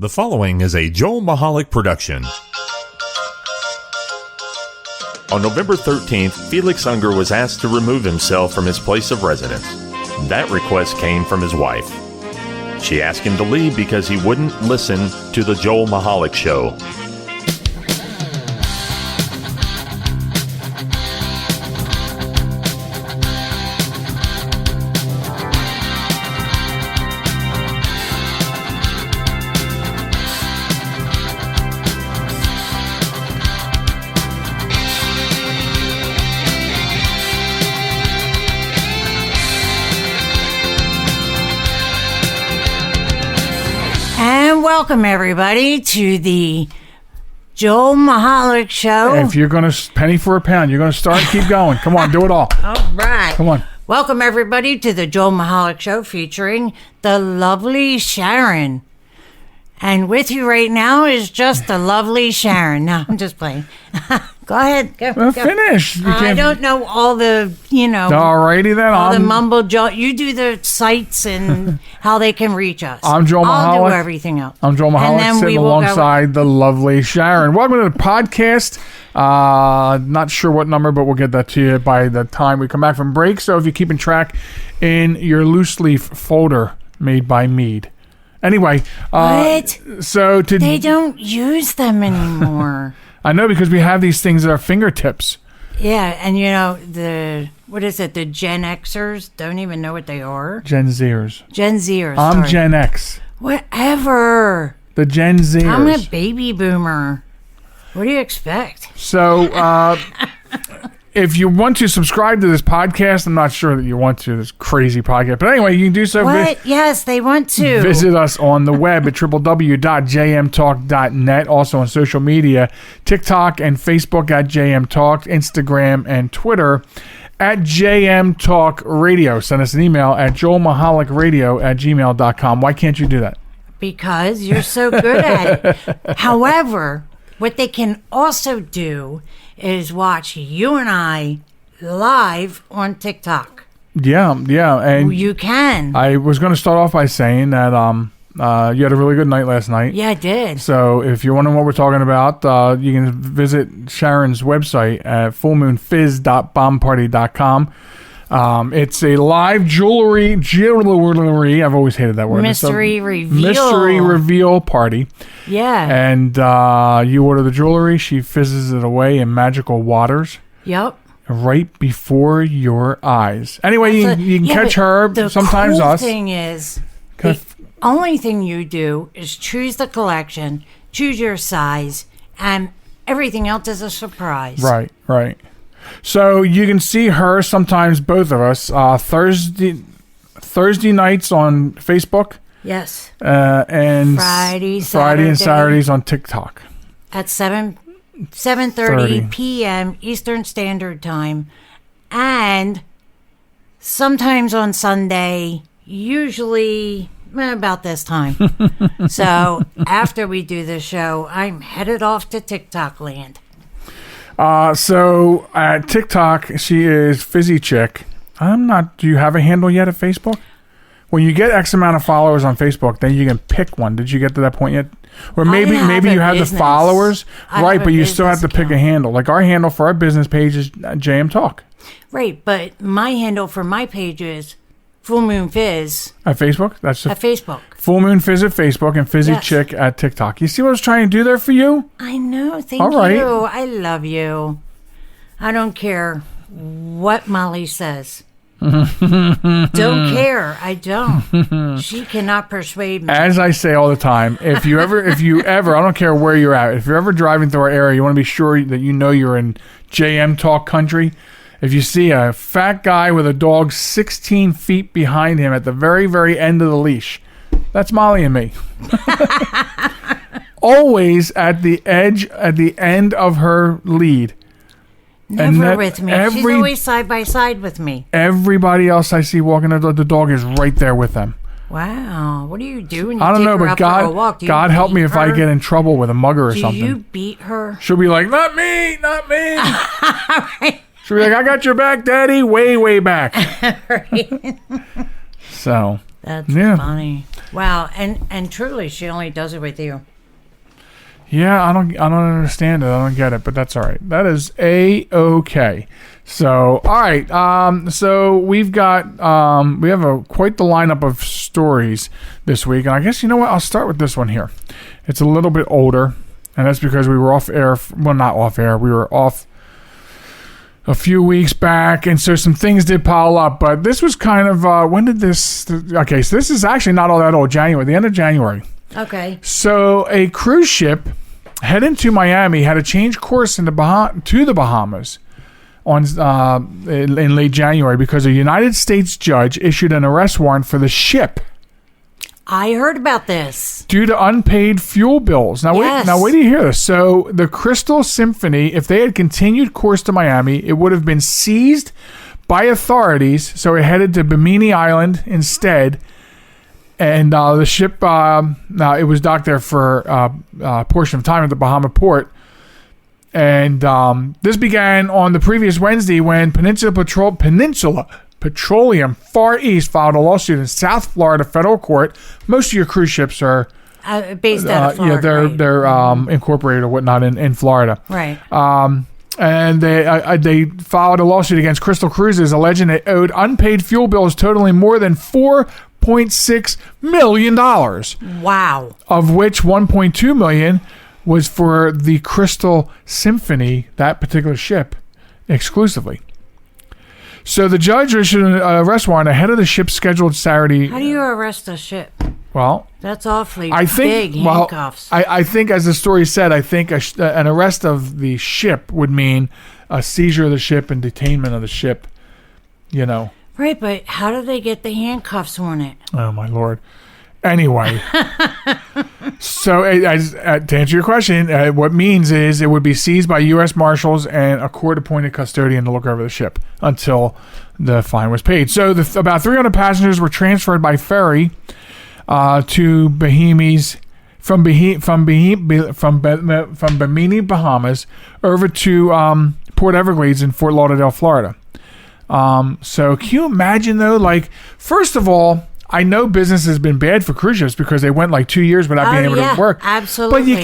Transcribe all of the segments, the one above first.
The following is a Joel Michalec production. On November 13th, Felix Unger was asked to remove himself from his place of residence. That request came from his wife. She asked him to leave because he wouldn't listen to the Joel Michalec Show. Welcome, everybody, to the Joel Michalec Show. If you're going to penny for a pound, you're going to start, keep going. Come on, do it all. All right. Come on. Welcome, everybody, to the Joel Michalec Show featuring the lovely Sharon. And with you right now is just the lovely Sharon. No, I'm just playing. Go ahead. Go. Finish. I don't know all the, Alrighty then. All the mumble. You do the sites and how they can reach us. I'm Joel Michalec. I'll do everything else. I'm Joel Michalec, sitting alongside the lovely Sharon. Welcome to the podcast. Not sure what number, but we'll get that to you by the time we come back from break. So if you're keeping track in your loose leaf folder made by Mead. Anyway, what? So they don't use them anymore. I know, because we have these things at our fingertips. Yeah, and the Gen Xers don't even know what they are. Gen Zers. I'm sorry. Gen X. Whatever. The Gen Zers. I'm a baby boomer. What do you expect? So, if you want to subscribe to this podcast, I'm not sure that you want to, this crazy podcast. But anyway, you can do so. What? Yes, they want to. Visit us on the web at www.jmtalk.net. Also on social media, TikTok and Facebook at JM Talk, Instagram and Twitter at JM Talk Radio. Send us an email at joelmichalecradio@gmail.com. Why can't you do that? Because you're so good at it. However, what they can also do is watch you and I live on TikTok. Yeah, and you can. I was going to start off by saying that you had a really good night last night. Yeah, I did. So if you're wondering what we're talking about, you can visit Sharon's website at fullmoonfizz.bombparty.com. It's a live jewelry. I've always hated that word. Mystery reveal party. Yeah. And you order the jewelry. She fizzes it away in magical waters. Yep. Right before your eyes. Anyway, you can catch her, sometimes us. The thing is, the only thing you do is choose the collection, choose your size, and everything else is a surprise. Right. So you can see her, sometimes both of us, Thursday nights on Facebook. Yes. And Friday and Saturdays on TikTok. At 7:30 p.m. Eastern Standard Time. And sometimes on Sunday, usually about this time. So after we do the show, I'm headed off to TikTok land. So at TikTok, she is Fizzy Chick. Do you have a handle yet at Facebook? When you get X amount of followers on Facebook, then you can pick one. Did you get to that point yet? Or maybe you have the followers, right? But you still have to pick a handle. Like our handle for our business page is JM Talk. Right, but my handle for my page is Full Moon Fizz. At Facebook? That's at Facebook. Full Moon Fizz at Facebook and Fizzy Chick at TikTok. You see what I was trying to do there for you? I know. Thank All right. you. I love you. I don't care what Molly says. Don't care. I don't. She cannot persuade me. As I say all the time, if you ever, I don't care where you're at, if you're ever driving through our area, you want to be sure that you know you're in JM Talk country. If you see a fat guy with a dog 16 feet behind him at the very, very end of the leash, that's Molly and me. Always at the end of her lead. Never with me. She's always side by side with me. Everybody else I see walking, the dog is right there with them. Wow. What do you do when you I don't take know, her but out for a walk? God help me if I get in trouble with a mugger or something. Do you beat her? She'll be like, not me. Right. She'll be like, I got your back, Daddy, way, way back. Right. So, That's funny. Wow, and truly, she only does it with you. Yeah, I don't understand it. I don't get it, but that's all right. That is A-okay. So, all right. So we've got we have quite the lineup of stories this week, and I guess you know what? I'll start with this one here. It's a little bit older, and that's because we were off air. Well, not off air. We were off a few weeks back, and so some things did pile up. But this was kind of when did this? Okay, so this is actually not all that old. January, the end of January. Okay. So a cruise ship heading to Miami had to change course to the Bahamas on in late January because a United States judge issued an arrest warrant for the ship. I heard about this. Due to unpaid fuel bills. Now, wait till you hear this. So the Crystal Symphony, if they had continued course to Miami, it would have been seized by authorities. So it headed to Bimini Island instead. And the ship, it was docked there for a portion of time at the Bahama port. And this began on the previous Wednesday when Peninsula Petroleum Far East filed a lawsuit in South Florida federal court. Most of your cruise ships are based out of Florida. Yeah, they're incorporated or whatnot in Florida. Right. And they filed a lawsuit against Crystal Cruises alleging it owed unpaid fuel bills totaling more than $4.6 million. Wow. Of which $1.2 million was for the Crystal Symphony, that particular ship, exclusively. So the judge issued an arrest warrant ahead of the ship's scheduled Saturday. How do you arrest a ship? Well, that's awfully big handcuffs. I think, as the story said, I think an arrest of the ship would mean a seizure of the ship and detainment of the ship, you know. Right, but how do they get the handcuffs on it? Oh, my Lord. Anyway, so to answer your question, what means is it would be seized by U.S. Marshals and a court-appointed custodian to look over the ship until the fine was paid. So about 300 passengers were transferred by ferry to from Bimini, Bahamas, over to Port Everglades in Fort Lauderdale, Florida. So can you imagine though? Like, first of all, I know business has been bad for cruise ships because they went like 2 years without being able to work. Absolutely. But you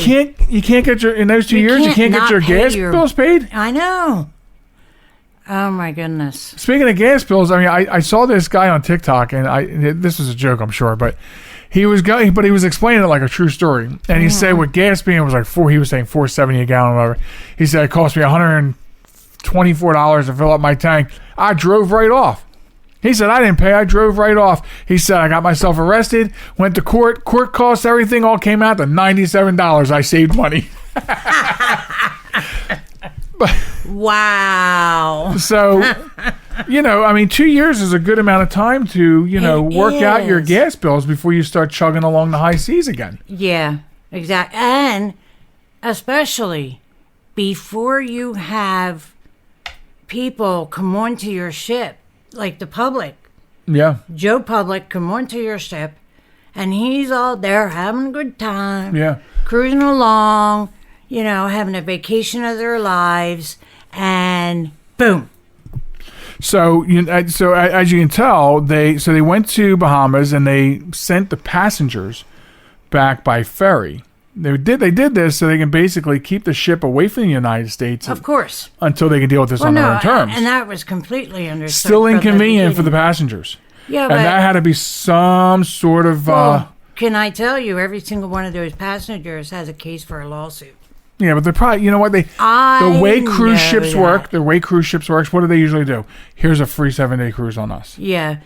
can't get in those 2 years you can't get your gas bills paid. I know. Oh my goodness. Speaking of gas bills, I mean, I saw this guy on TikTok, and this was a joke, I'm sure, but he was explaining it like a true story, and he said with gas being, it was like he was saying $4.70 a gallon or whatever. He said it cost me $124 to fill up my tank. I drove right off. He said, I didn't pay. I drove right off. He said, I got myself arrested, went to court. Court costs, everything all came out to $97. I saved money. Wow. So, I mean, 2 years is a good amount of time to, work out your gas bills before you start chugging along the high seas again. Yeah, exactly. And especially before you have people come onto your ship, like the public. Yeah. Joe Public come onto your ship, and he's all there having a good time. Yeah. Cruising along, having a vacation of their lives, and boom. So as you can tell, they went to Bahamas and they sent the passengers back by ferry. They did this so they can basically keep the ship away from the United States. Of course. Until they can deal with this on their own terms. And that was completely understood. Still inconvenient for the passengers. Yeah, and that had to be some sort of... can I tell you, every single one of those passengers has a case for a lawsuit. Yeah, but they're probably... You know what? The way cruise ships work, what do they usually do? Here's a free 7-day cruise on us. Yeah.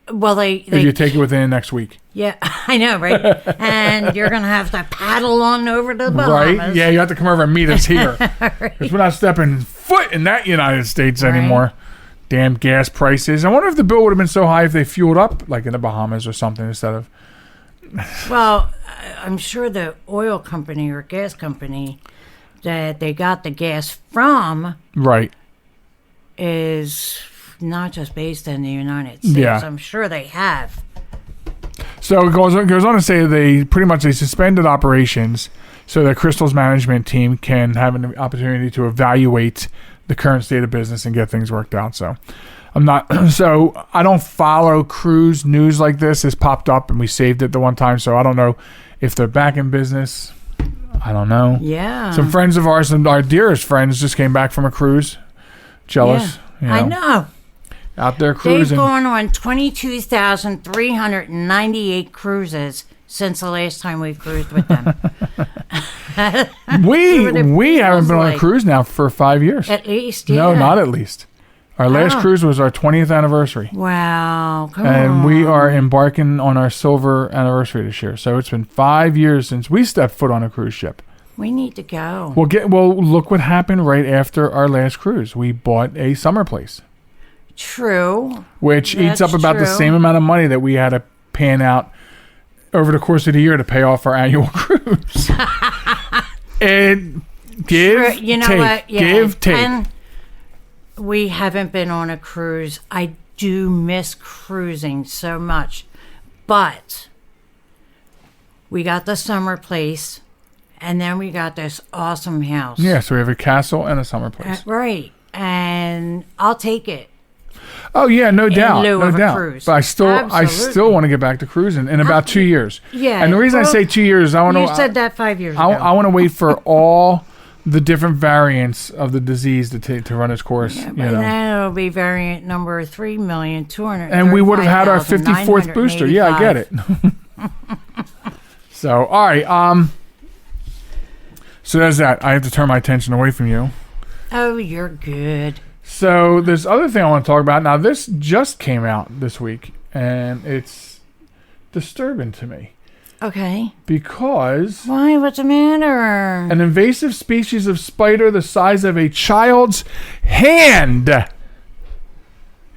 Well, if you take it within next week. Yeah, I know, right? And you're going to have to paddle on over to the Bahamas. Right? Yeah, you have to come over and meet us here. Because we're not stepping foot in that United States anymore. Damn gas prices. I wonder if the bill would have been so high if they fueled up, like in the Bahamas or something, instead of... Well, I'm sure the oil company or gas company that they got the gas from... Right. ...is... not just based in the United States. Yeah. I'm sure they have. So it goes on to say they suspended operations so that Crystal's management team can have an opportunity to evaluate the current state of business and get things worked out. So I'm not. So I don't follow cruise news like this. It's popped up and we saved it the one time. So I don't know if they're back in business. I don't know. Yeah. Some friends of ours, and our dearest friends, just came back from a cruise. Jealous. Yeah. I know. Out there cruising. They've gone on 22,398 cruises since the last time we cruised with them. we haven't been on a cruise now for 5 years. At least, yeah. No, not at least. Our last cruise was our 20th anniversary. Wow, come on. And we are embarking on our silver anniversary this year. So it's been 5 years since we stepped foot on a cruise ship. We need to go. Well, look what happened right after our last cruise. We bought a summer place. True. Which eats up about the same amount of money that we had to pan out over the course of the year to pay off our annual cruise. And give, take. Give, take. And we haven't been on a cruise. I do miss cruising so much. But we got the summer place, and then we got this awesome house. Yeah, so we have a castle and a summer place. Right. And I'll take it. Oh yeah, no doubt, no doubt. Cruise. But I still want to get back to cruising in about 2 years. Yeah, and the reason I say 2 years, I want to. You said that 5 years ago. I want to wait for all the different variants of the disease to run its course. Yeah, but then it'll be variant number 3,200,000. And we would have had our 54th booster. Yeah, I get it. So all right, so there's that. I have to turn my attention away from you. Oh, you're good. So there's other thing I want to talk about. Now, this just came out this week, and it's disturbing to me. Okay. Because... Why? What's the matter? An invasive species of spider the size of a child's hand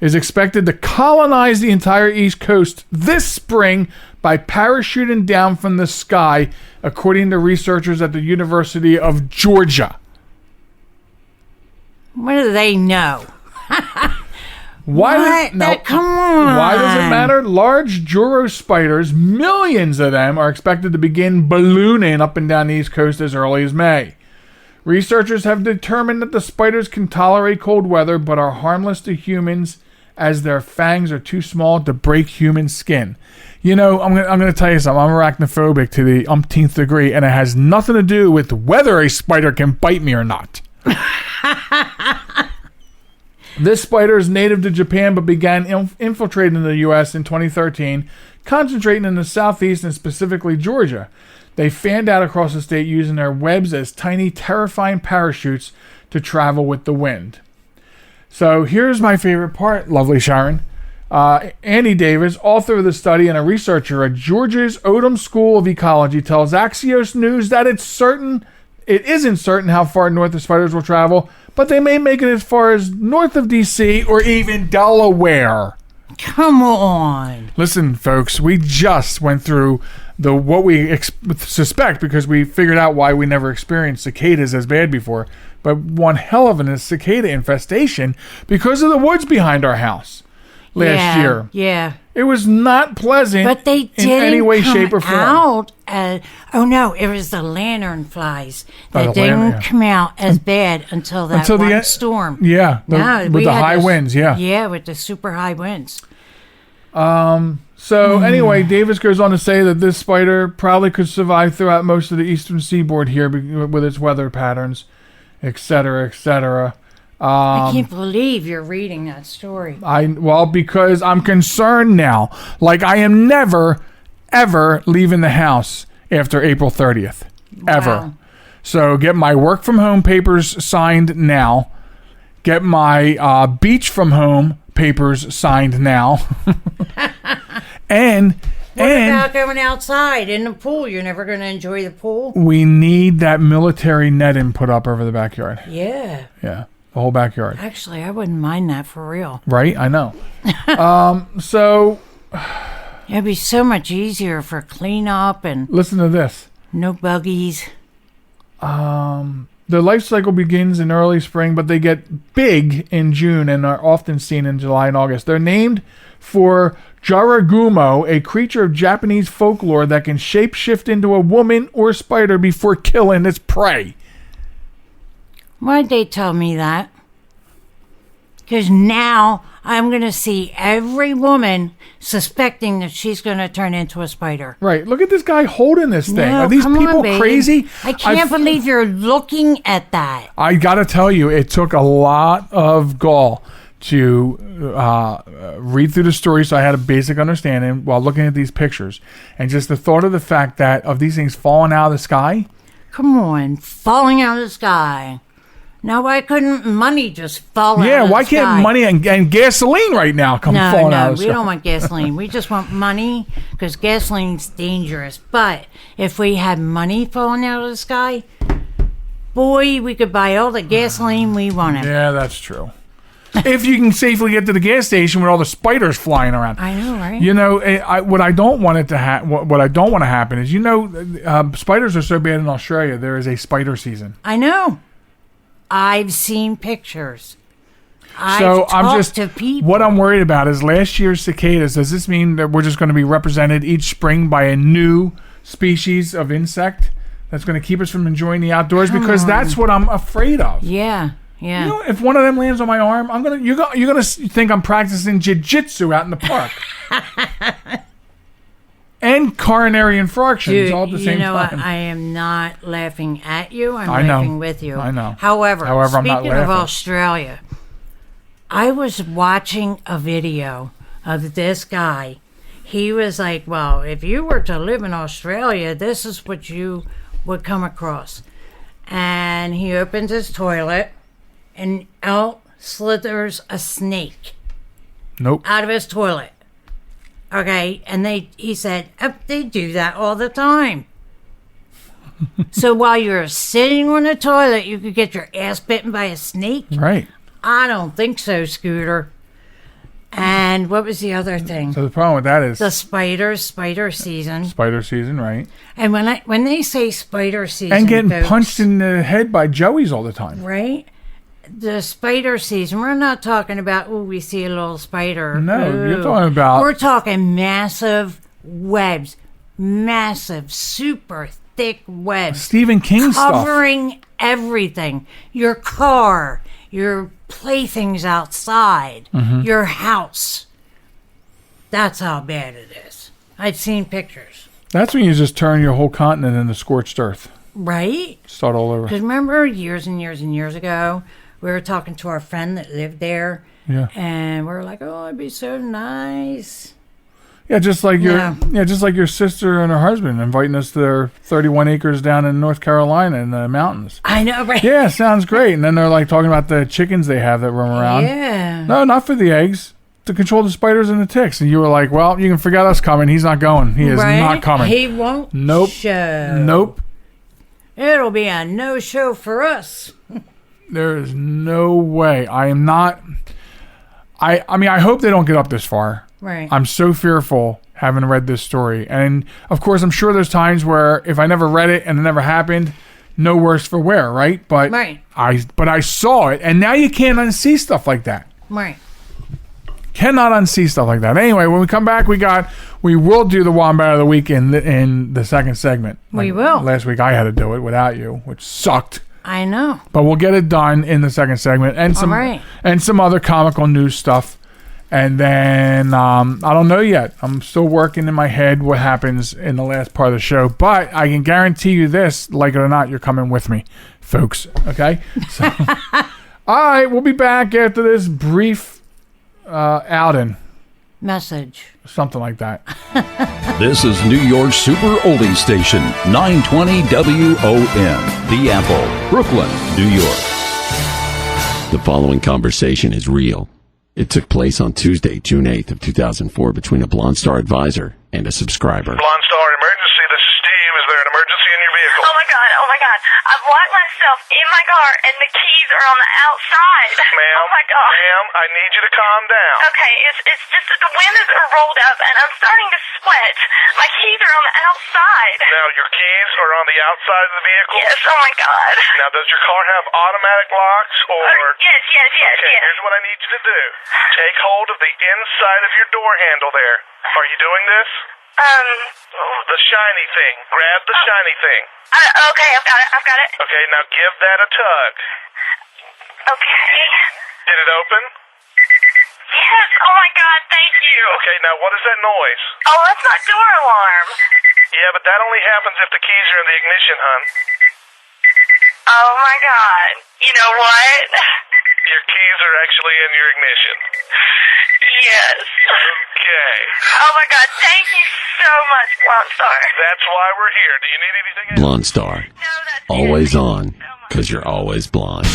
is expected to colonize the entire East Coast this spring by parachuting down from the sky, according to researchers at the University of Georgia. What do they know? Come on. Why does it matter? Large Juro spiders, millions of them, are expected to begin ballooning up and down the East Coast as early as May. Researchers have determined that the spiders can tolerate cold weather, but are harmless to humans as their fangs are too small to break human skin. You know, I'm going to tell you something. I'm arachnophobic to the umpteenth degree, and it has nothing to do with whether a spider can bite me or not. This spider is native to Japan but began infiltrating the U.S. in 2013, concentrating in the southeast and specifically Georgia. They fanned out across the state using their webs as tiny, terrifying parachutes to travel with the wind. So here's my favorite part, lovely Sharon. Andy Davis, author of the study and a researcher at Georgia's Odom School of Ecology, tells Axios News that it isn't certain how far north the spiders will travel, but they may make it as far as north of D.C. or even Delaware. Come on. Listen, folks, we just went through what we suspect because we figured out why we never experienced cicadas as bad before, but one hell of a cicada infestation because of the woods behind our house last year. Yeah. It was not pleasant, but they didn't in any way, shape, or form. Oh no, it was the lanternflies that didn't come out as bad until that one storm. Yeah, with the high winds. Yeah, with the super high winds. So anyway, Davis goes on to say that this spider probably could survive throughout most of the eastern seaboard here with its weather patterns, etc., etc. I can't believe you're reading that story. Because I'm concerned now. Like, I am never, ever leaving the house after April 30th. Ever. Wow. So get my work from home papers signed now. Get my beach from home papers signed now. What about going outside in the pool? You're never going to enjoy the pool? We need that military netting put up over the backyard. Yeah. Yeah. The whole backyard. Actually, I wouldn't mind that for real. Right? I know. So... It'd be so much easier for cleanup and... Listen to this. No buggies. Their life cycle begins in early spring, but they get big in June and are often seen in July and August. They're named for Jaragumo, a creature of Japanese folklore that can shapeshift into a woman or spider before killing its prey. Why'd they tell me that? Because now I'm going to see every woman suspecting that she's going to turn into a spider. Right. Look at this guy holding this thing. No, Are these come people on, babe. crazy? I can't believe you're looking at that. I got to tell you, it took a lot of gall to read through the story, so I had a basic understanding while looking at these pictures. And just the thought of the fact that of these things falling out of the sky. Come on, falling out of the sky. Now, why couldn't money just fall out of the sky? Yeah, why can't money and gasoline right now come falling out of the sky? No, we don't want gasoline. We just want money because gasoline's dangerous. But if we had money falling out of the sky, boy, we could buy all the gasoline we wanted. Yeah, that's true. If you can safely get to the gas station with all the spiders flying around. I know, right? You know, what I don't want it to what I don't want to happen is, spiders are so bad in Australia. There is a spider season. I know. I've seen pictures. I'm talked to people. What I'm worried about is last year's cicadas. Does this mean that we're just going to be represented each spring by a new species of insect that's going to keep us from enjoying the outdoors? Because that's what I'm afraid of. Yeah. Yeah. You know, if one of them lands on my arm, you're gonna think I'm practicing jiu-jitsu out in the park. And coronary infractions all at the same time. What? I am not laughing at you. I'm laughing with you. I know. However, I'm not speaking laughing. of Australia, I was watching a video of this guy. He was like, well, if you were to live in Australia, this is what you would come across. And he opens his toilet, and out slithers a snake. Nope. Out of his toilet. Okay, and he said, they do that all the time. So while you're sitting on the toilet, you could get your ass bitten by a snake? Right. I don't think so, Scooter. And what was the other thing? So the problem with that is the spider season. Spider season, right? And when they say spider season, and getting folks, punched in the head by joeys all the time, right? The spider season, we're not talking about, we see a little spider. No, you're talking about... We're talking massive webs. Massive, super thick webs. Stephen King stuff. Covering everything. Your car, your playthings outside, your house. That's how bad it is. I've seen pictures. That's when you just turn your whole continent into scorched earth. Right? Start all over. Because remember years and years and years ago, we were talking to our friend that lived there. Yeah. And we were like, oh, it'd be so nice. Yeah, just like your sister and her husband inviting us to their 31 acres down in North Carolina in the mountains. I know, right? Yeah, sounds great. And then they're like talking about the chickens they have that roam around. Yeah. No, not for the eggs. To control the spiders and the ticks. And you were like, well, you can forget us coming. He's not going. He is not coming. He won't show. Nope. It'll be a no-show for us. There is no way. I am not... I mean, I hope they don't get up this far. Right. I'm so fearful having read this story. And, of course, I'm sure there's times where if I never read it and it never happened, no worse for wear, right? But right. I saw it, and now you can't unsee stuff like that. Right. Cannot unsee stuff like that. Anyway, when we come back, we will do the Wombat of the Week in the second segment. We will. Last week I had to do it without you, which sucked. I know. But we'll get it done in the second segment and some other comical news stuff. And then I don't know yet. I'm still working in my head what happens in the last part of the show. But I can guarantee you this, like it or not, you're coming with me, folks. Okay? So, all right, we'll be back after this brief outing. Message. Something like that. This is New York's super oldie station, 920 WON, The Apple, Brooklyn, New York. The following conversation is real. It took place on Tuesday, June 8th of 2004 between a Blonde Star advisor and a subscriber. Blonde Star emergency. This is Steve. Is there an emergency in your vehicle? Oh my God. I've locked myself in my car and the keys are on the outside. Ma'am, oh my God. Ma'am, I need you to calm down. Okay, it's just that the windows are rolled up and I'm starting to sweat. My keys are on the outside. Now, your keys are on the outside of the vehicle? Yes, oh my God. Now, does your car have automatic locks or... Yes. Okay, here's what I need you to do. Take hold of the inside of your door handle there. Are you doing this? The shiny thing. Grab the shiny thing. Okay, I've got it. Okay, now give that a tug. Okay. Did it open? Yes, oh my God, thank you. Okay, now what is that noise? Oh, that's not door alarm. Yeah, but that only happens if the keys are in the ignition, hon. Oh my God. You know what? Your keys are actually in your ignition. Yes. Okay. Oh my God, thank you so much, Blonde Star. That's why we're here. Do you need anything else? Blonde Star. No, that's Always it. on, because you're always blonde.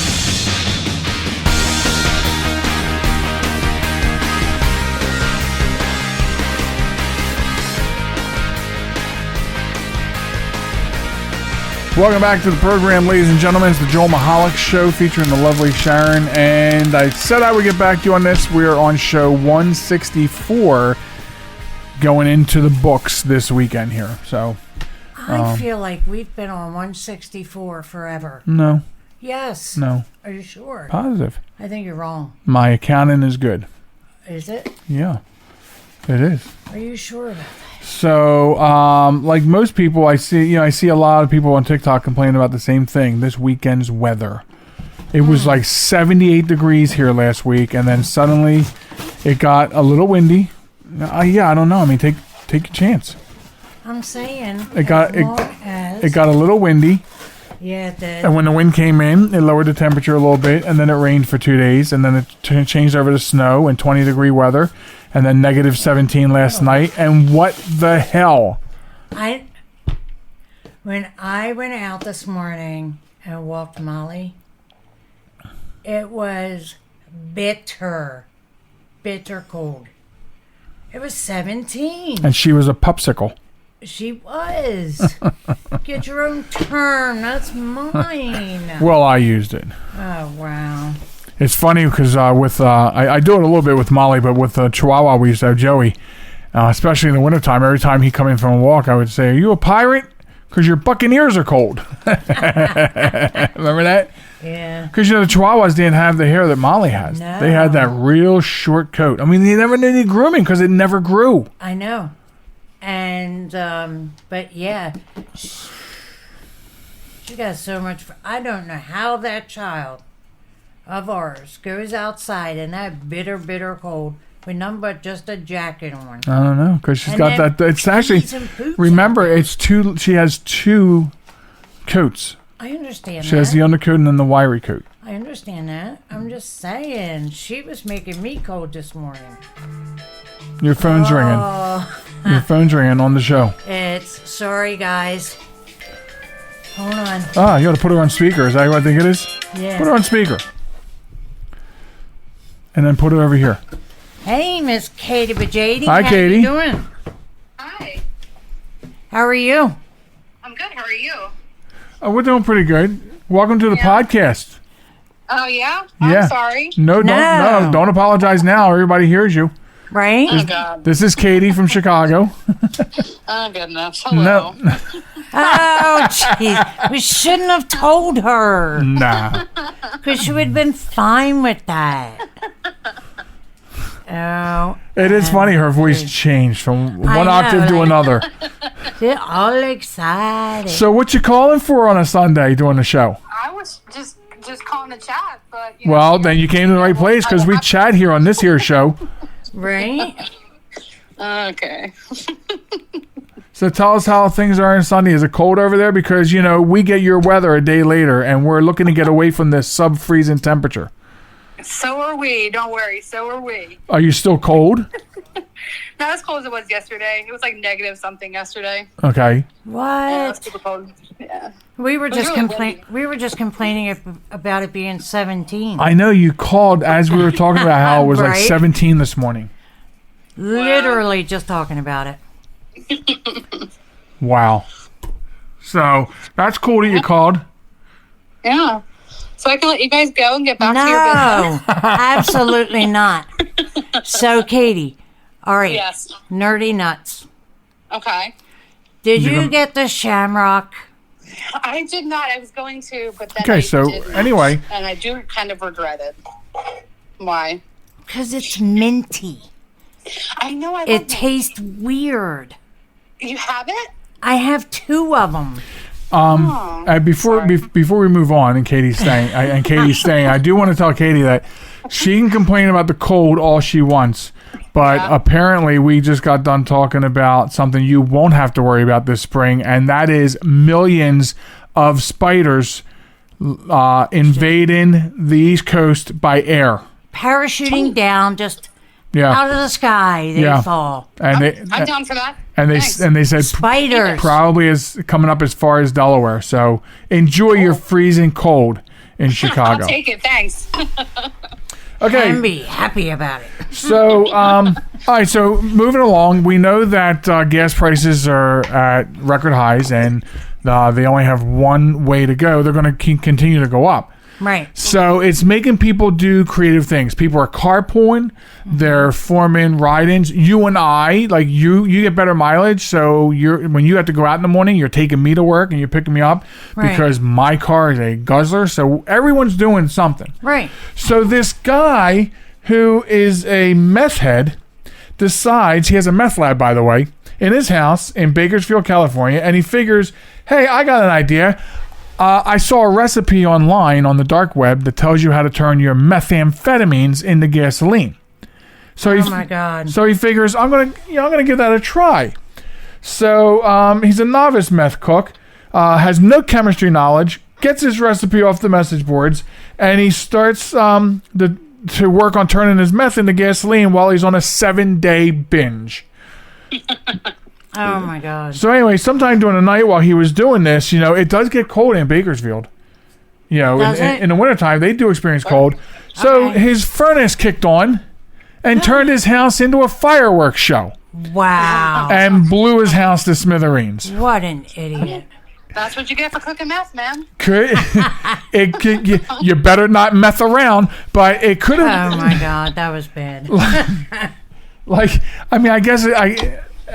Welcome back to the program, ladies and gentlemen. It's the Joel Michalec Show featuring the lovely Sharon. And I said I would get back to you on this. We are on show 164 going into the books this weekend here. So I feel like we've been on 164 forever. No. Yes. No. Are you sure? Positive. I think you're wrong. My accounting is good. Is it? Yeah, it is. Are you sure about that? So, like most people, I see a lot of people on TikTok complaining about the same thing. This weekend's weather. It was like 78 degrees here last week, and then suddenly it got a little windy. Yeah, I don't know. I mean, take your chance. I'm saying It got a little windy, Yeah, it did. and when the wind came in, it lowered the temperature a little bit, and then it rained for 2 days, and then it changed over to snow and 20-degree weather, and then negative 17 last night. And what the hell? When I went out this morning and walked Molly, it was bitter cold. It was 17. And she was a popsicle. She was. Get your own turn. That's mine. Well, I used it. Oh, wow. It's funny because I do it a little bit with Molly, but with Chihuahua, we used to have Joey, especially in the wintertime. Every time he come in from a walk, I would say, "Are you a pirate? Because your buccaneers are cold." Remember that? Yeah. Because, the Chihuahuas didn't have the hair that Molly has. No. They had that real short coat. I mean, they never needed grooming because it never grew. I know. And, but yeah. She got so much. I don't know how that child of ours goes outside in that bitter cold with nothing but just a jacket on. I don't know, because she's And got then that. It's actually, pees and poops remember, out. it's two. She has two coats. I understand She that. has the undercoat and then the wiry coat. I understand that. I'm just saying. She was making me cold this morning. Your phone's ringing. Your phone's ringing on the show. It's sorry, guys. Hold on. Ah, you got to put her on speaker. Is that what I think it is? Yeah. Put her on speaker. And then put her over here. Hey, Miss Katie Bajady. Hi, How Katie. you doing? Hi. How are you? I'm good. How are you? Oh, we're doing pretty good. Welcome to the podcast. Oh, yeah? Yeah. I'm sorry. No, don't apologize now. Everybody hears you. Right? Oh, God. This is Katie from Chicago. Oh, goodness. Hello. No, Oh, jeez. We shouldn't have told her. nah. Because she would have been fine with that. Oh. It is funny. Her voice changed from one know, octave to right? another. They're all excited. So, what you calling for on a Sunday doing the show? I was just calling to chat, but... Well, then you came to the right place because we chat here on this here show. Right? Okay. So tell us how things are on Sunday. Is it cold over there? Because, we get your weather a day later, and we're looking to get away from this sub-freezing temperature. So are we. Don't worry. So are we. Are you still cold? Not as cold as it was yesterday. It was like negative something yesterday. Okay. Yeah, it was What? super cold. Yeah. We were just really complaining. We were just complaining about it being 17. I know you called as we were talking about how it was like Right. 17 this morning. Literally just talking about it. Wow. So that's cool that you called. Yeah. So I can let you guys go and get back to your business. No, absolutely not. So, Katie, all right, Yes. nerdy nuts. Okay. Did You you gonna- get the shamrock? I did not. I was going to, but then Okay, I so didn't. anyway. And I do kind of regret it. Why? Because it's minty. I know I love It tastes weird. You have it? I have 2 of them. Before we move on, and Katie's staying, I do want to tell Katie that she can complain about the cold all she wants, but apparently we just got done talking about something you won't have to worry about this spring, and that is millions of spiders invading the East Coast by air. Parachuting down, just out of the sky, they fall. And I'm down for that. And they said spiders probably is coming up as far as Delaware. So enjoy your freezing cold in Chicago. I'll take it. Thanks. Okay. And be happy about it. So, all right. So moving along, we know that gas prices are at record highs, and they only have one way to go. They're going to continue to go up. Right. So it's making people do creative things. People are carpooling. They're forming ride-ins. You and I, like you get better mileage. So when you have to go out in the morning, you're taking me to work and you're picking me up because my car is a guzzler. So everyone's doing something. Right. So this guy who is a meth head decides, he has a meth lab, by the way, in his house in Bakersfield, California, and he figures, hey, I got an idea. I saw a recipe online on the dark web that tells you how to turn your methamphetamines into gasoline. So my God! So he figures I'm gonna give that a try. So he's a novice meth cook, has no chemistry knowledge, gets his recipe off the message boards, and he starts to work on turning his meth into gasoline while he's on a 7-day binge. Oh my God. So anyway, sometime during the night while he was doing this, it does get cold in Bakersfield. In the wintertime, they do experience cold. So his furnace kicked on and turned his house into a fireworks show. Wow. And blew his house to smithereens. What an idiot. That's what you get for cooking meth, man. You better not meth around, but it could have... Oh my God, that was bad.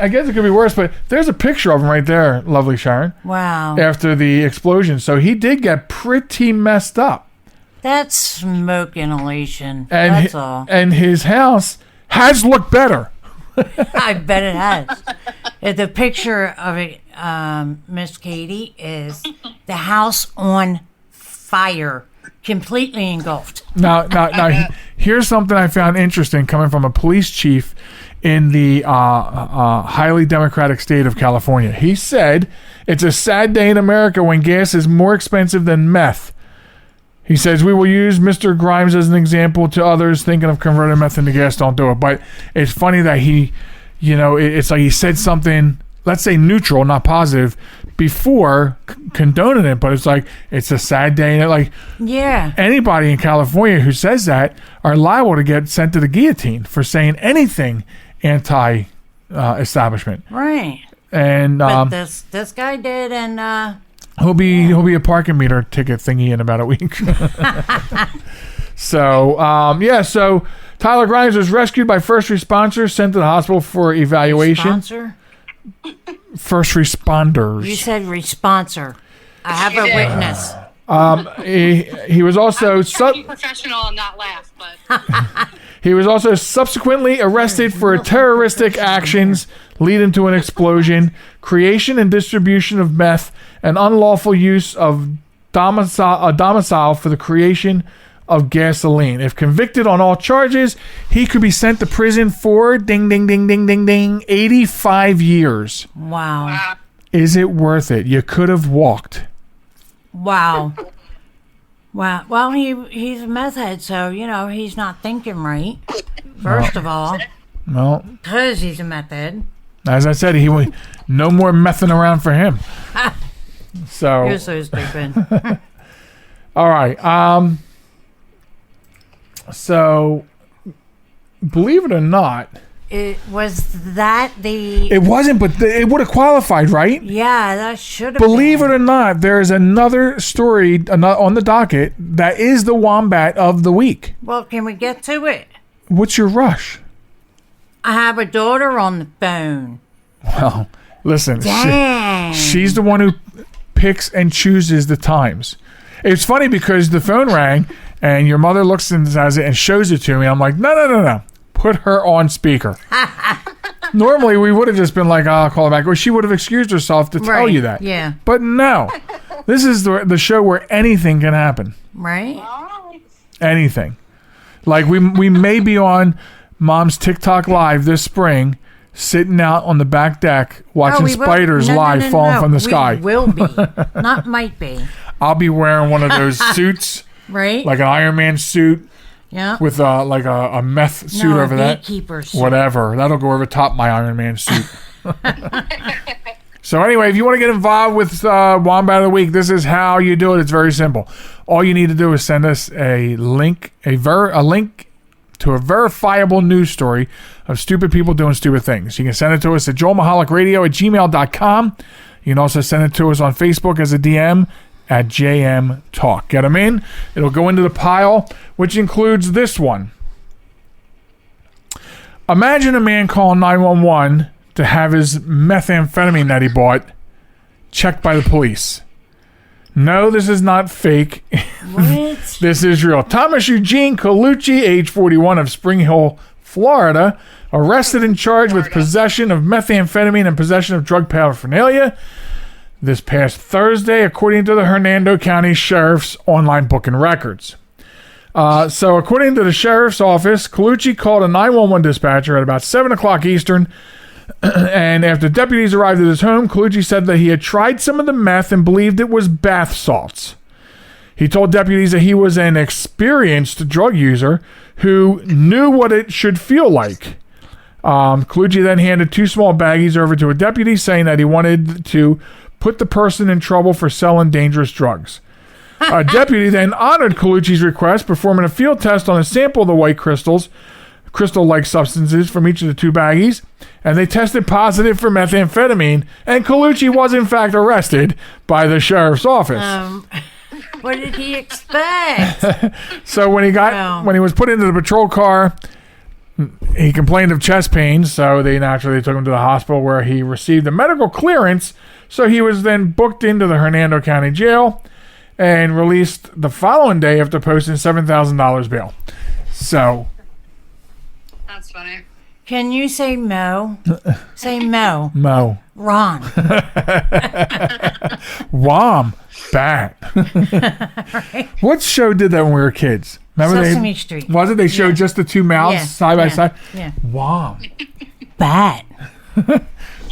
I guess it could be worse, but there's a picture of him right there, lovely Sharon. Wow. After the explosion. So he did get pretty messed up. That's smoke inhalation. And that's all. And his house has looked better. I bet it has. The picture of it, Miss Katie, is the house on fire, completely engulfed. Now, here's something I found interesting coming from a police chief in the highly democratic state of California. He said, it's a sad day in America when gas is more expensive than meth. He says, we will use Mr. Grimes as an example to others thinking of converting meth into gas. Don't do it. But it's funny that he, it's like he said something, let's say neutral, not positive, before condoning it. But it's like, it's a sad day. And anybody in California who says that are liable to get sent to the guillotine for saying anything anti-establishment. Right. And but this guy did, and he'll be a parking meter ticket thingy in about a week. So Tyler Grimes was rescued by first responders, sent to the hospital for evaluation. First responders. You said responsor. I have a witness. He was also be professional and not laugh, but he was also subsequently arrested for terroristic actions leading to an explosion, creation and distribution of meth, and unlawful use of a domicile for the creation of gasoline. If convicted on all charges, he could be sent to prison for 85 years. Wow. Is it worth it? You could have walked. Wow. Wow. Well, he's a meth head, so, he's not thinking right. First of all. Well. Because he's a meth head. As I said, no more messing around for him. So. You're so stupid. All right. So, believe it or not. It wasn't, but it would have qualified, right? Yeah, that should have Believe it or not, there's another story on the docket that is the Wombat of the week. Well, can we get to it? What's your rush? I have a daughter on the phone. Well, listen. Dang. She's the one who picks and chooses the times. It's funny because the phone rang and your mother looks and says it and shows it to me. I'm like, no. Put her on speaker. Normally, we would have just been like, I'll call her back. Or she would have excused herself to tell you that. Yeah. But no. This is the show where anything can happen. Right? Anything. Like, we may be on Mom's TikTok Live this spring, sitting out on the back deck, watching spiders live falling from the sky. We will be. Not might be. I'll be wearing one of those suits. Right? Like an Iron Man suit. Yeah. With like a meth suit over that. Beekeeper suit. Whatever. That'll go over top my Iron Man suit. So anyway, if you want to get involved with Wombat of the Week, this is how you do it. It's very simple. All you need to do is send us a link to a verifiable news story of stupid people doing stupid things. You can send it to us at joelmichalecradio@gmail.com. You can also send it to us on Facebook as a DM at JM Talk. Get them in. It'll go into the pile, which includes this one. Imagine a man calling 911 to have his methamphetamine that he bought checked by the police. No, this is not fake. What? This is real. Thomas Eugene Colucci, age 41, of Spring Hill, Florida, arrested and charged with possession of methamphetamine and possession of drug paraphernalia this past Thursday, according to the Hernando County Sheriff's online booking records. So according to the Sheriff's Office, Colucci called a 911 dispatcher at about 7 o'clock Eastern, and after deputies arrived at his home, Colucci said that he had tried some of the meth and believed it was bath salts. He told deputies that he was an experienced drug user who knew what it should feel like. Colucci then handed 2 small baggies over to a deputy, saying that he wanted to put the person in trouble for selling dangerous drugs. A deputy then honored Colucci's request, performing a field test on a sample of the white crystal-like substances from each of the 2 baggies, and they tested positive for methamphetamine, and Colucci was in fact arrested by the sheriff's office. What did he expect? So when he was put into the patrol car, he complained of chest pains, so they naturally took him to the hospital where he received a medical clearance. So he was then booked into the Hernando County Jail and released the following day after posting $7,000 bail. So. That's funny. Can you say Mo? Say Mo. Mo. Ron. Wom. Bat. Right? What show did that when we were kids? Remember Sesame Street. Was it? They showed just the 2 mouths side by side? Yeah. Wom. Bat.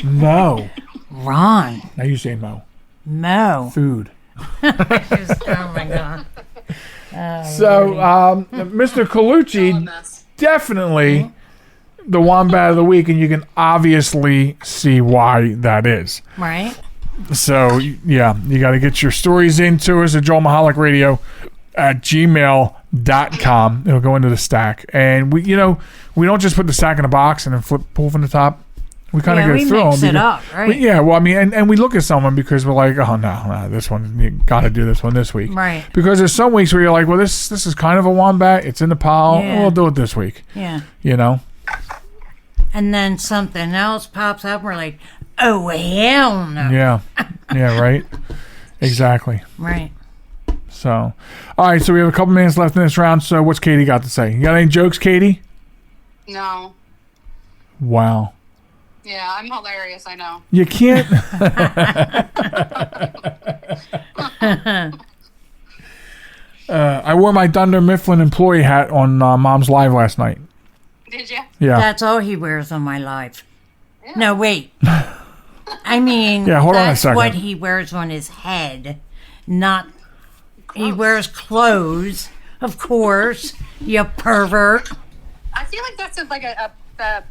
Mo. Ron. Now you say Mo. Mo. Food. Oh my God. So, Mr. Colucci, definitely the Wombat of the Week, and you can obviously see why that is. Right. So, yeah, you got to get your stories into us at joelmichalecradio@gmail.com. It'll go into the stack. And we don't just put the stack in a box and then pull from the top. We kind of go through them. Mix it up, right? And we look at someone because we're like, oh, no, this one, you got to do this one this week. Right. Because there's some weeks where you're like, well, this is kind of a wombat. It's in the pile. Yeah. We'll do it this week. Yeah. You know? And then something else pops up and we're like, oh, hell no. Yeah. Yeah, right? Exactly. Right. So, all right, so we have a couple minutes left in this round. So what's Katie got to say? You got any jokes, Katie? No. Wow. Yeah, I'm hilarious, I know. You can't. I wore my Dunder Mifflin employee hat on Mom's Live last night. Did you? Yeah. That's all he wears on my live. Yeah. No, wait. I mean, yeah, hold on a that's second. what he wears on his head. Not, he wears clothes, of course, you pervert. I feel like that's a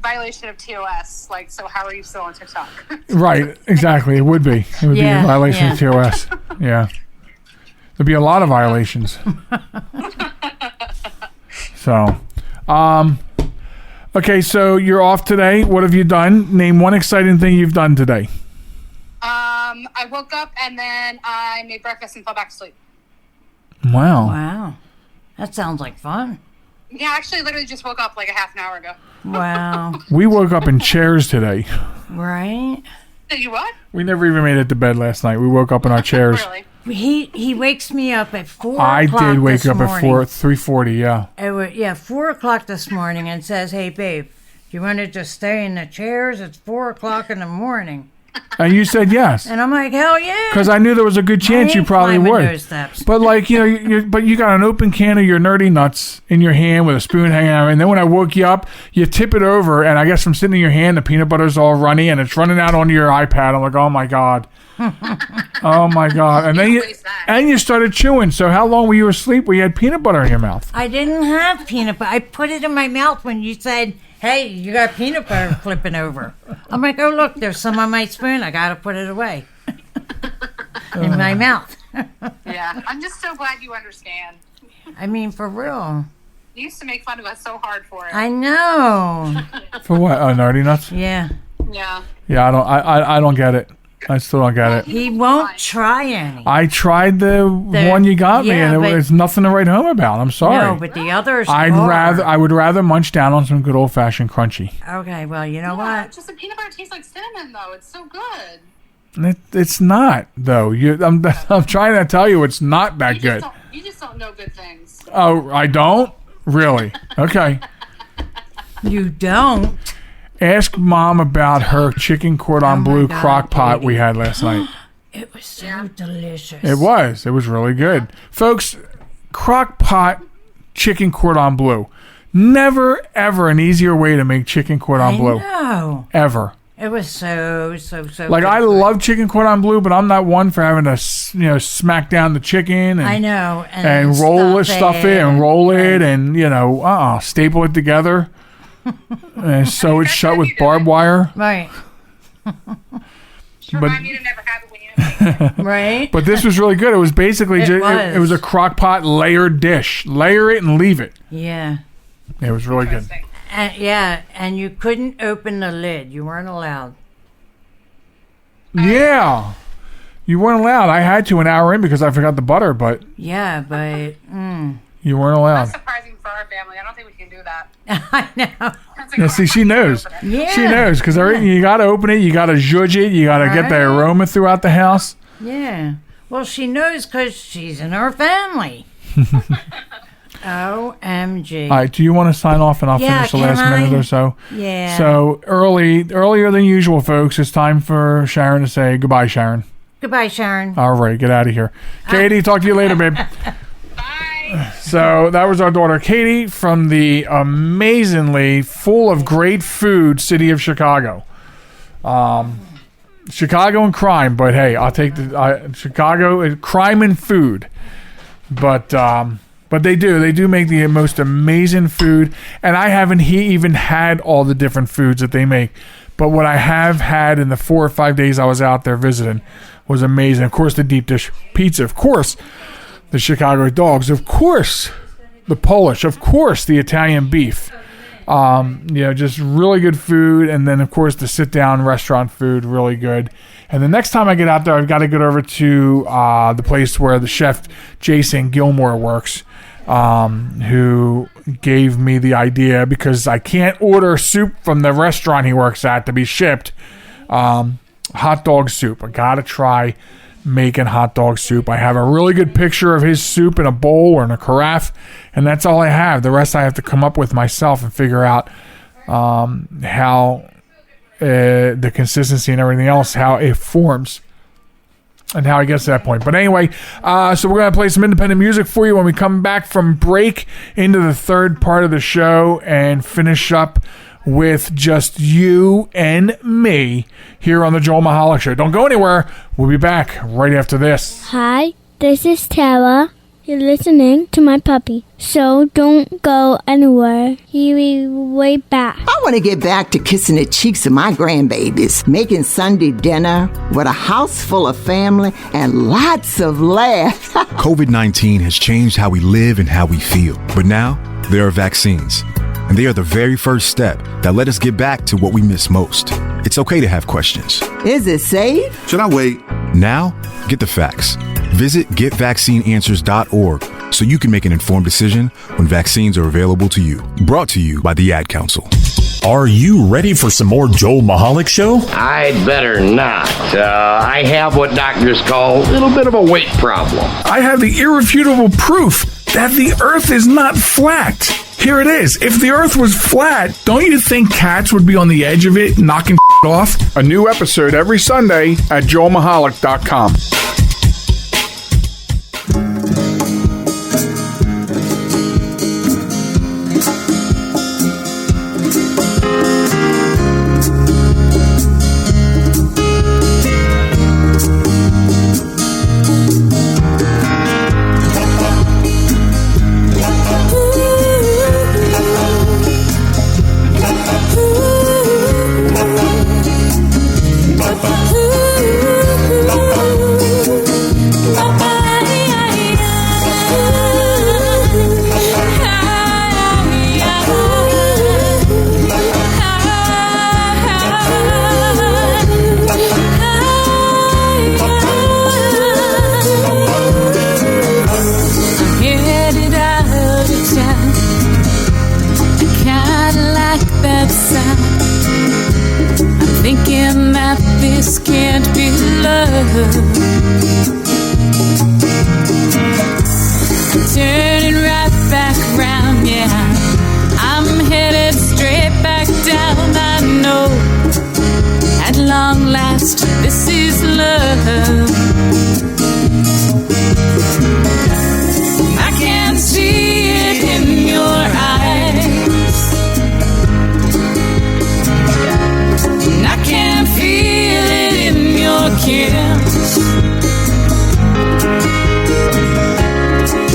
violation of TOS. Like, so how are you still on TikTok? Right, exactly. It would be. It would be a violation of TOS. Yeah. There'd be a lot of violations. So, okay, so you're off today. What have you done? Name one exciting thing you've done today. I woke up and then I made breakfast and fell back to sleep. Wow. Wow. That sounds like fun. Yeah, actually, literally just woke up like a half an hour ago. Wow. We woke up in chairs today. Right? Did you what? We never even made it to bed last night. We woke up in our chairs. Really? He wakes me up at 4 I o'clock did wake this up morning. at 3:40, yeah. It was, 4 o'clock this morning and says, hey, babe, you want to just stay in the chairs? It's 4 o'clock in the morning. And you said yes. And I'm like, hell yeah. Because I knew there was a good chance you probably would. Those steps. But like, you know, but you got an open can of your nerdy nuts in your hand with a spoon hanging out. And then when I woke you up, you tip it over. And I guess from sitting in your hand, the peanut butter's all runny and it's running out onto your iPad. I'm like, oh my God. Oh my God. And then you started chewing. So how long were you asleep where you had peanut butter in your mouth? I didn't have peanut butter. I put it in my mouth when you said, hey, you got peanut butter flipping over. I'm like, oh, look, there's some on my spoon. I got to put it away in my mouth. Yeah, I'm just so glad you understand. I mean, for real. You used to make fun of us so hard for it. I know. For what? Oh, nerdy nuts? Yeah. Yeah. Yeah, I don't get it. I still don't get it. He won't try any. I tried the one you got me, and there's nothing to write home about. I'm sorry. No, but the others I would rather munch down on some good old-fashioned crunchy. Okay, well, you know what? Just the peanut butter tastes like cinnamon, though. It's so good. It's not, though. I'm trying to tell you it's not that good. You just don't know good things. Oh, I don't? Really? Okay. You don't? Ask Mom about her chicken cordon bleu crock pot we had last night. It was so delicious. It was. It was really good. Folks, crock pot chicken cordon bleu. Never, ever an easier way to make chicken cordon bleu. No. Ever. It was so like, I love chicken cordon bleu, but I'm not one for having to, smack down the chicken and I know and roll it, stuff it, and roll it, and staple it together and sew it shut with barbed wire. Right. Remind me to never have it when you right. But this was really good. It was basically it was a crock pot layered dish. Layer it and leave it. Yeah. It was really good. And you couldn't open the lid. You weren't allowed. Yeah. You weren't allowed. I had to an hour in because I forgot the butter, but... Yeah, but... You weren't allowed. That's surprising for our family. I don't think we can do that. I know. Yeah, see, she knows. Yeah. She knows, because you got to open it, you got to zhuzh it, you got to get the aroma throughout the house. Yeah. Well, she knows because she's in our family. OMG. All right, do you want to sign off and I'll finish the last minute or so? Yeah. So earlier than usual, folks, it's time for Sharon to say goodbye, Sharon. Goodbye, Sharon. All right, get out of here. Katie, talk to you later, babe. Bye. So that was our daughter, Katie, from the amazingly full of great food city of Chicago. Chicago and crime, but hey, I'll take the Chicago crime and food. But they do make the most amazing food, and I haven't even had all the different foods that they make. But what I have had in the 4 or 5 days I was out there visiting was amazing. Of course, the deep dish pizza. Of course, the Chicago dogs. Of course, the Polish. Of course, the Italian beef. Just really good food. And then, of course, the sit-down restaurant food, really good. And the next time I get out there, I've got to get over to the place where the chef Jason Gilmore works, who gave me the idea because I can't order soup from the restaurant he works at to be shipped. Hot dog soup. I got to try making hot dog soup. I have a really good picture of his soup in a bowl or in a carafe, and that's all I have. The rest I have to come up with myself and figure out how the consistency and everything else, how it forms and how it gets to that point. But anyway, so we're going to play some independent music for you when we come back from break into the third part of the show and finish up with just you and me here on the Joel Michalec Show. Don't go anywhere. We'll be back right after this. Hi, this is Tara. You're listening to my puppy, so don't go anywhere. He'll be right back. I want to get back to kissing the cheeks of my grandbabies, making Sunday dinner with a house full of family and lots of laughs. COVID-19 has changed how we live and how we feel. But now, there are vaccines. And they are the very first step that let us get back to what we miss most. It's okay to have questions. Is it safe? Should I wait? Now, get the facts. Visit getvaccineanswers.org so you can make an informed decision when vaccines are available to you. Brought to you by the Ad Council. Are you ready for some more Joel Michalec Show? I'd better not. I have what doctors call a little bit of a weight problem. I have the irrefutable proof that the earth is not flat. Here it is. If the earth was flat, don't you think cats would be on the edge of it, knocking off? A new episode every Sunday at joelmichalec.com. Turning right back round, yeah. I'm headed straight back down. I know at long last this is love. I can see it in your eyes, and I can feel it in your kiss.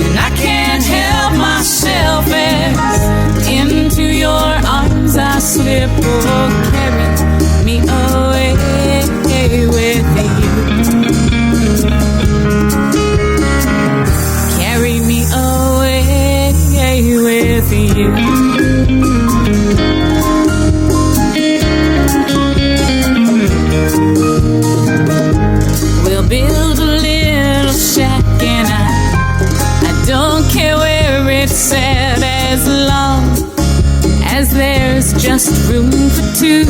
And I can't help myself as into your arms I slip. Oh, carry me away with you. Carry me away with you. We'll build a little shack and I don't care where it's at, as long as there's just room for two.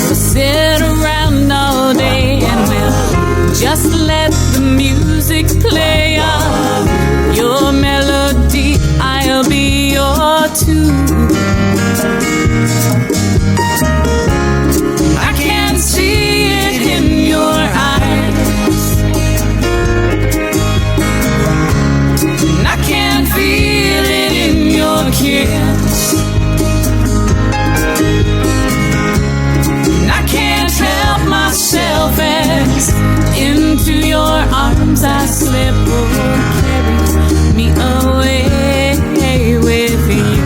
We'll sit around all day and we'll just let the music play on your melody. I'll be your tune. I can see it in your eyes, and I can feel it in your kiss. And I can't help myself as into your arms I slip. Oh, carry me away with you.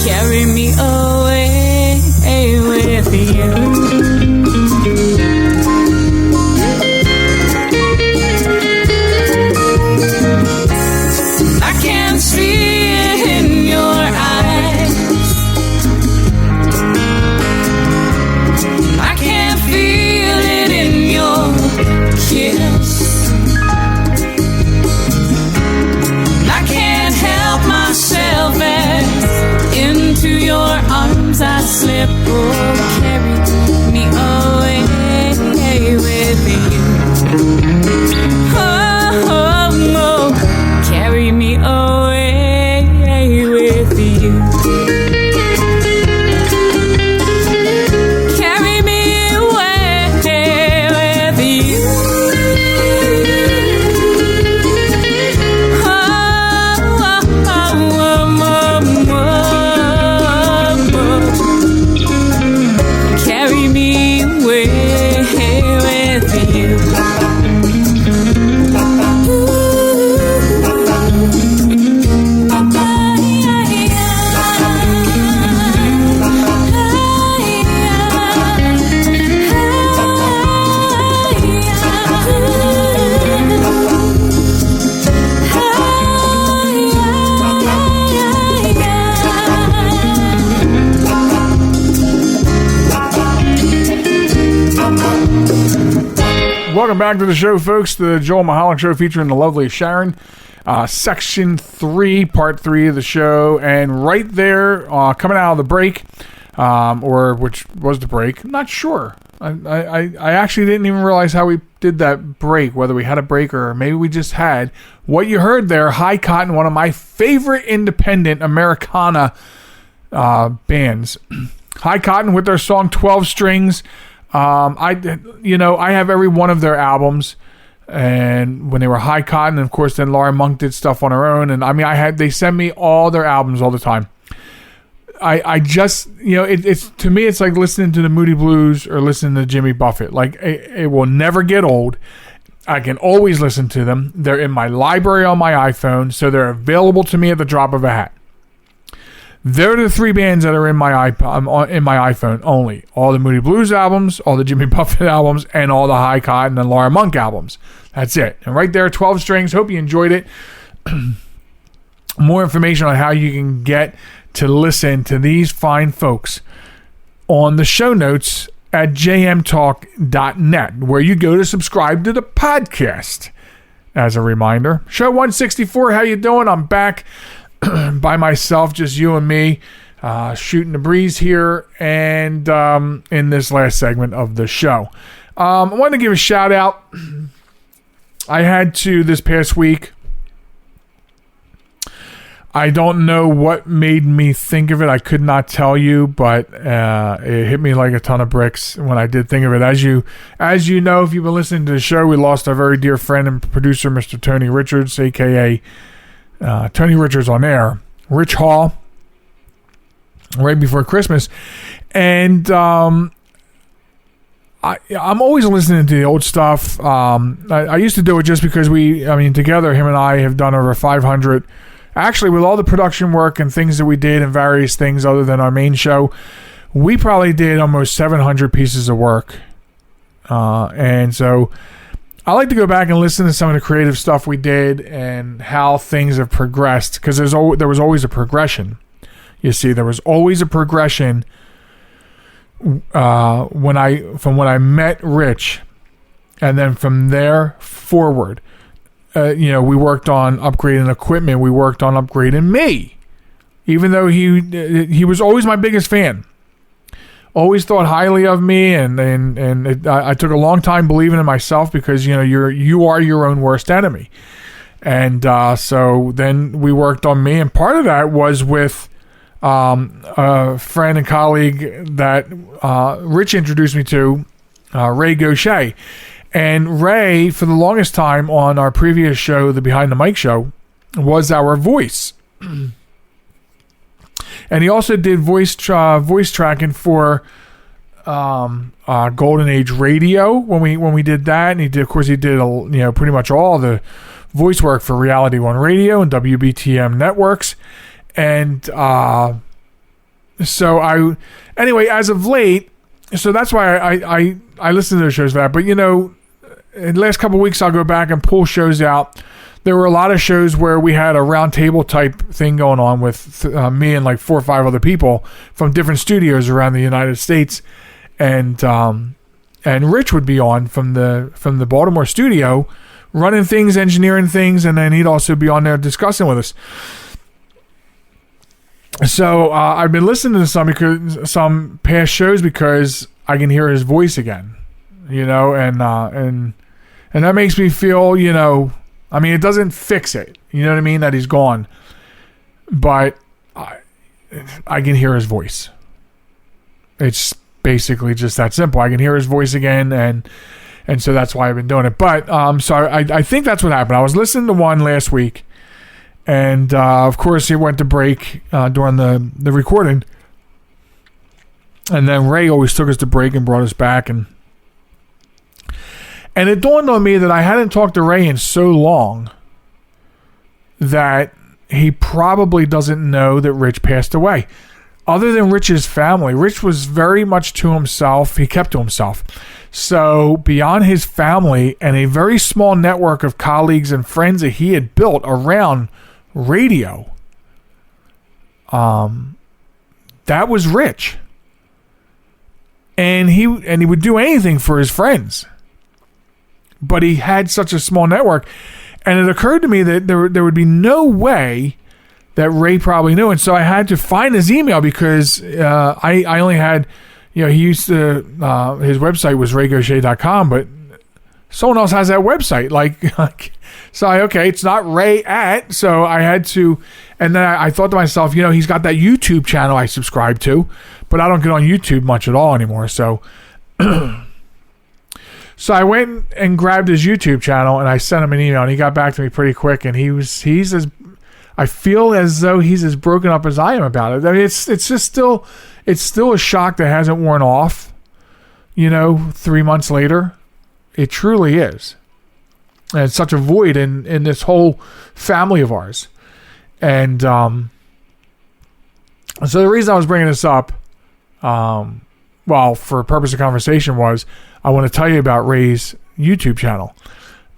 Carry me away with you. I can see it in your eyes, I can feel it in your kiss. I can't help myself as into your arms I slip. Oh, carry me away with you. Oh, carry me away with you. Carry me away with you. Carry me away with you. Welcome back to the show, folks. The Joel Michalec Show featuring the lovely Sharon. Section 3, Part 3 of the show. And right there, coming out of the break, or which was the break, I'm not sure. I actually didn't even realize how we did that break, whether we had a break or maybe we just had. What you heard there, High Cotton, one of my favorite independent Americana bands. High Cotton with their song 12 Strings. I have every one of their albums. And when they were High Cotton, and of course, then Laura Monk did stuff on her own. And I mean, they send me all their albums all the time. I just, it's to me, it's like listening to the Moody Blues or listening to Jimmy Buffett. Like, it will never get old. I can always listen to them. They're in my library on my iPhone, so they're available to me at the drop of a hat. They're the three bands that are in my iPhone only. All the Moody Blues albums, all the Jimmy Buffett albums, and all the High Cotton and Laura Monk albums. That's it. And right there, 12 Strings. Hope you enjoyed it. More information on how you can get to listen to these fine folks on the show notes at jmtalk.net, where you go to subscribe to the podcast. As a reminder, show 164, how you doing? I'm back by myself, just you and me, shooting the breeze here, and in this last segment of the show. I want to give a shout out. I had to this past week. I don't know what made me think of it. I could not tell you, but it hit me like a ton of bricks when I did think of it. As you know, if you've been listening to the show, we lost our very dear friend and producer, Mr. Tony Richards, a.k.a. Tony Richards on Air, Rich Hall, right before Christmas. And I'm always listening to the old stuff. I used to do it just because together, him and I have done over 500. Actually, with all the production work and things that we did and various things other than our main show, we probably did almost 700 pieces of work. And so I like to go back and listen to some of the creative stuff we did and how things have progressed, because there was always a progression. You see, there was always a progression when I met Rich, and then from there forward. We worked on upgrading equipment. We worked on upgrading me, even though he was always my biggest fan. Always thought highly of me, and I took a long time believing in myself, because you are your own worst enemy. And so then we worked on me, and part of that was with a friend and colleague that Rich introduced me to, Ray Gaucher. And Ray, for the longest time on our previous show, the Behind the Mic show, was our voice. And he also did voice tracking for Golden Age Radio when we did that. And he did pretty much all the voice work for Reality One Radio and WBTM networks. And as of late, so that's why I listen to those shows for that. But in the last couple of weeks, I'll go back and pull shows out. There were a lot of shows where we had a round table type thing going on with me and like 4 or 5 other people from different studios around the United States, and Rich would be on from the Baltimore studio, running things, engineering things, and then he'd also be on there discussing with us. So I've been listening to some past shows because I can hear his voice again, and that makes me feel, it doesn't fix it, you know what I mean, that he's gone, but I can hear his voice. It's basically just that simple. I can hear his voice again, and so that's why I've been doing it. But so I think that's what happened. I was listening to one last week, and of course he went to break during the recording, and then Ray always took us to break and brought us back, and it dawned on me that I hadn't talked to Ray in so long that he probably doesn't know that Rich passed away. Other than Rich's family, Rich was very much to himself. He kept to himself. So beyond his family and a very small network of colleagues and friends that he had built around radio, that was Rich. And he would do anything for his friends. But he had such a small network. And it occurred to me that there would be no way that Ray probably knew. And so I had to find his email, because I only had, he used to, his website was raygaucher.com, but someone else has that website. Okay, it's not Ray at, so I had to, and then I thought to myself, he's got that YouTube channel I subscribe to, but I don't get on YouTube much at all anymore, so so I went and grabbed his YouTube channel, and I sent him an email, and he got back to me pretty quick, and I feel as though he's as broken up as I am about it. I mean, it's still a shock that hasn't worn off, 3 months later. It truly is. And it's such a void in this whole family of ours. And so the reason I was bringing this up, for purpose of conversation, was I want to tell you about Ray's YouTube channel.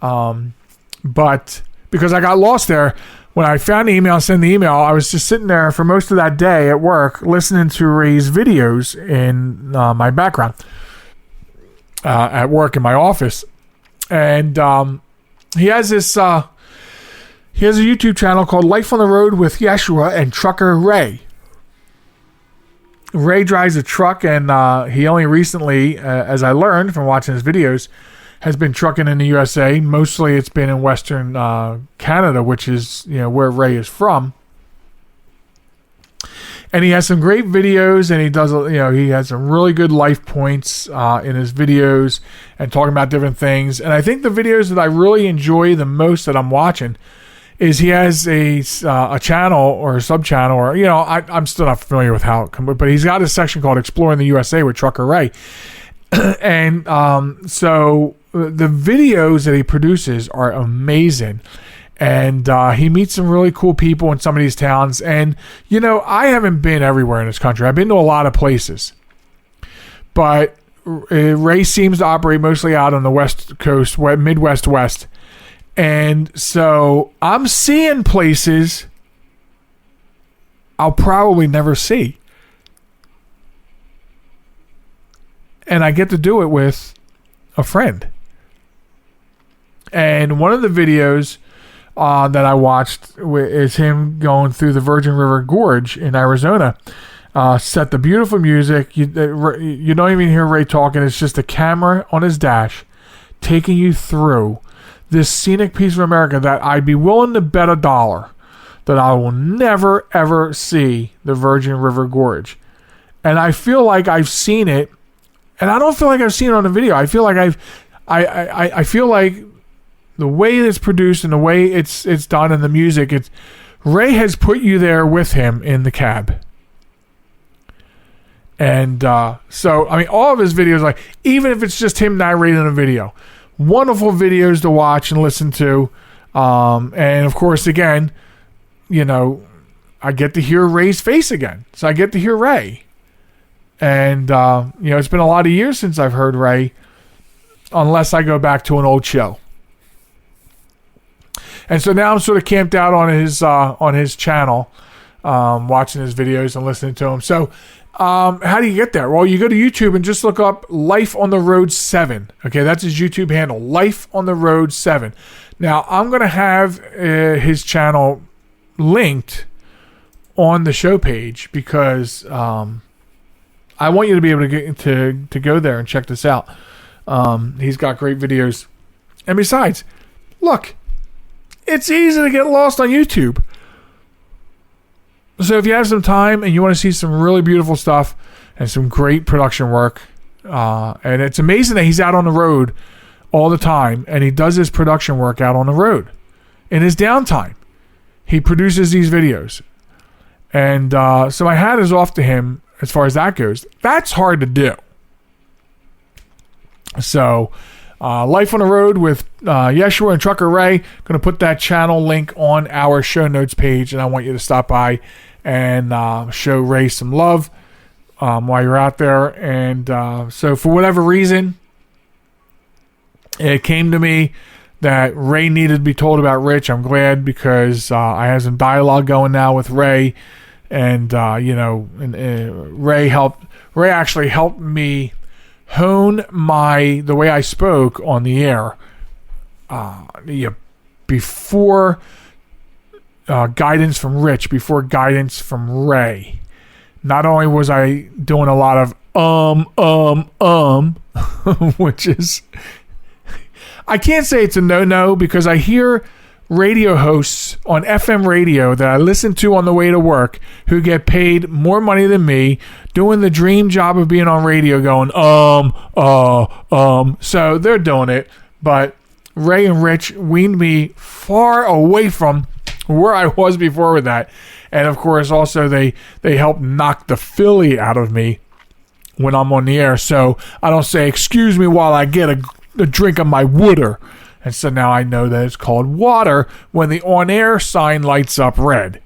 But because I got lost there, when I found the email, sent the email, I was just sitting there for most of that day at work listening to Ray's videos in my background at work in my office. And he has a YouTube channel called Life on the Road with Yeshua and Trucker Ray. Ray drives a truck, and he only recently, as I learned from watching his videos, has been trucking in the USA. Mostly it's been in Western Canada, which is where Ray is from. And he has some great videos, and he does he has some really good life points in his videos and talking about different things. And I think the videos that I really enjoy the most that I'm watching is he has a channel or a sub channel, or I'm still not familiar with how it comes, but he's got a section called Exploring the USA with Trucker Ray. And so the videos that he produces are amazing. And he meets some really cool people in some of these towns. And, I haven't been everywhere in this country. I've been to a lot of places. But Ray seems to operate mostly out on the West Coast, Midwest West. And so I'm seeing places I'll probably never see. And I get to do it with a friend. And one of the videos that I watched is him going through the Virgin River Gorge in Arizona. Set the beautiful music. You don't even hear Ray talking. It's just a camera on his dash taking you through this scenic piece of America that I'd be willing to bet $1 that I will never, ever see the Virgin River Gorge. And I feel like I've seen it, and I don't feel like I've seen it on a video. I feel like I feel like the way it's produced and the way it's done and the music, Ray has put you there with him in the cab. And so, I mean, all of his videos, even if it's just him narrating a video, wonderful videos to watch and listen to. And of course, again, I get to hear Ray's face again. So I get to hear Ray. And, it's been a lot of years since I've heard Ray, unless I go back to an old show. And so now I'm sort of camped out on his channel, watching his videos and listening to him. So how do you get there? Well, you go to YouTube and just look up Life on the Road 7. Okay, that's his YouTube handle, Life on the Road 7. Now, I'm going to have his channel linked on the show page because I want you to be able to get to go there and check this out. He's got great videos. And besides, look, it's easy to get lost on YouTube. So if you have some time and you want to see some really beautiful stuff and some great production work, and it's amazing that he's out on the road all the time, and he does his production work out on the road. In his downtime, he produces these videos. And so my hat is off to him as far as that goes. That's hard to do. So Life on the Road with Yeshua and Trucker Ray. Going to put that channel link on our show notes page, and I want you to stop by and show Ray some love while you're out there. And so for whatever reason, it came to me that Ray needed to be told about Rich. I'm glad because I have some dialogue going now with Ray, and Ray actually helped me hone the way I spoke on the air before guidance from Rich, before guidance from Ray. Not only was I doing a lot of which is, I can't say it's a no-no because I hear radio hosts on FM radio that I listen to on the way to work who get paid more money than me doing the dream job of being on radio going, so they're doing it. But Ray and Rich weaned me far away from where I was before with that. And of course, also they help knock the Philly out of me when I'm on the air. So I don't say, excuse me while I get a drink of my water. And so now I know that it's called water when the on-air sign lights up red.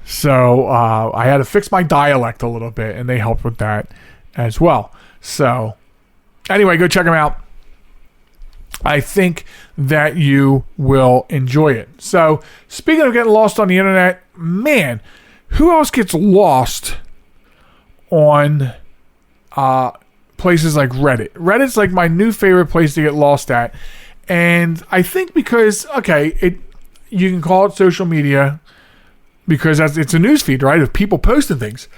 So I had to fix my dialect a little bit, and they helped with that as well. So anyway, go check them out. I think that you will enjoy it. So speaking of getting lost on the internet, man, who else gets lost on places like Reddit? Reddit's like my new favorite place to get lost at. And I think because, you can call it social media because it's a news feed, right, of people posting things.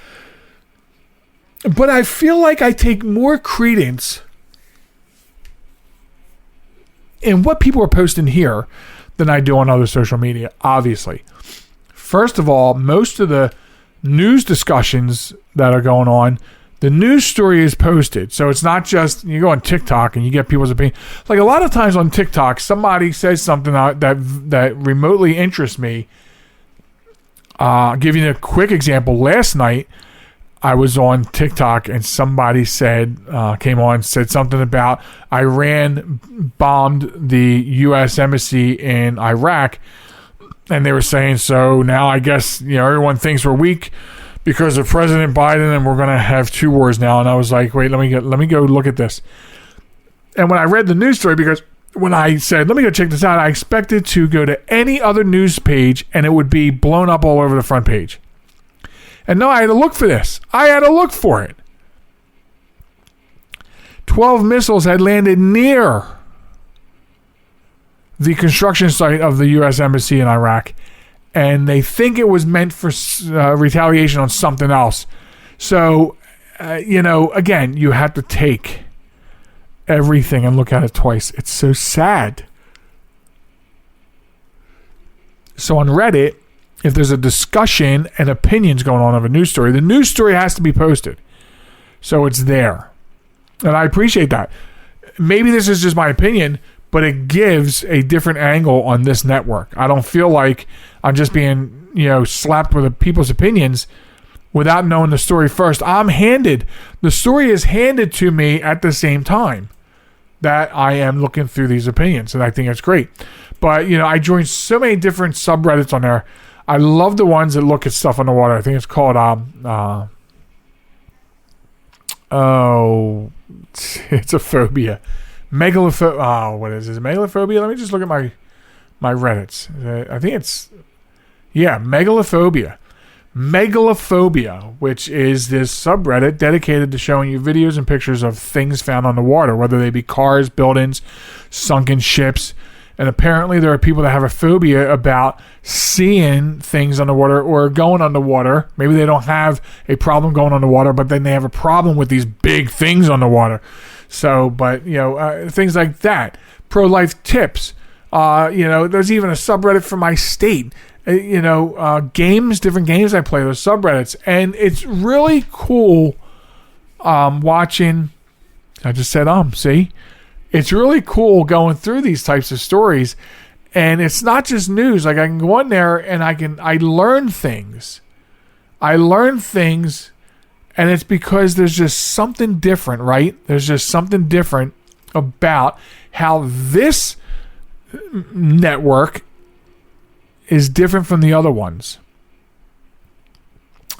But I feel like I take more credence in what people are posting here than I do on other social media, obviously. First of all, most of the news discussions that are going on, the news story is posted. So it's not just, you go on TikTok and you get people's opinion. Like a lot of times on TikTok, somebody says something that remotely interests me. I'll give you a quick example. Last night, I was on TikTok and somebody said, came on, said something about Iran bombed the U.S. embassy in Iraq. And they were saying, so now I guess, everyone thinks we're weak because of President Biden and we're going to have two wars now. And I was like, wait, let me go look at this. And when I read the news story, because when I said, let me go check this out, I expected to go to any other news page and it would be blown up all over the front page. And no, I had to look for this. I had to look for it. 12 missiles had landed near the construction site of the U.S. Embassy in Iraq. And they think it was meant for retaliation on something else. So, again, you have to take everything and look at it twice. It's so sad. So on Reddit, if there's a discussion and opinions going on of a news story, the news story has to be posted. So it's there. And I appreciate that. Maybe this is just my opinion, but it gives a different angle on this network. I don't feel like I'm just being, slapped with people's opinions without knowing the story first. The story is handed to me at the same time that I am looking through these opinions, and I think it's great. But, I joined so many different subreddits on there. I love the ones that look at stuff underwater. I think it's called, it's a phobia. What is it? Megalophobia? Let me just look at my Reddits. I think it's, megalophobia. Megalophobia, which is this subreddit dedicated to showing you videos and pictures of things found on the water, whether they be cars, buildings, sunken ships. And apparently there are people that have a phobia about seeing things underwater or going underwater. Maybe they don't have a problem going underwater, but then they have a problem with these big things underwater. So, but, things like that. Pro-life tips. There's even a subreddit for my state. Games, different games I play, those subreddits. And it's really cool watching. I just said, see? It's really cool going through these types of stories. And it's not just news. Like I can go in there and I learn things. And it's because there's just something different, right? There's just something different about how this network is different from the other ones.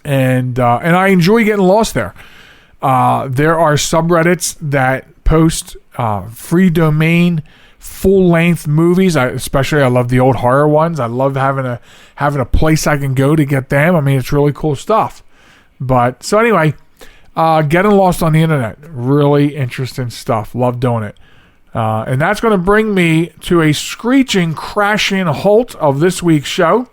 And I enjoy getting lost there. There are subreddits that post free domain, full-length movies. I love the old horror ones. I love having a place I can go to get them. I mean, it's really cool stuff. But so anyway, getting lost on the internet, really interesting stuff. Love doing it. And that's going to bring me to a screeching, crashing halt of this week's show.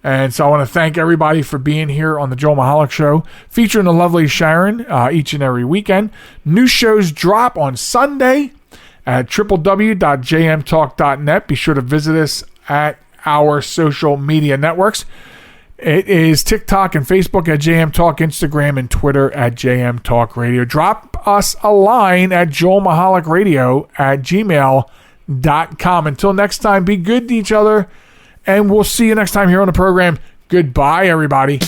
And so I want to thank everybody for being here on the Joel Michalec Show, featuring the lovely Sharon each and every weekend. New shows drop on Sunday at www.jmtalk.net. Be sure to visit us at our social media networks. It is TikTok and Facebook at JM Talk, Instagram and Twitter at JM Talk Radio. Drop us a line at joelmichalec@gmail.com. Until next time, be good to each other, and we'll see you next time here on the program. Goodbye, everybody.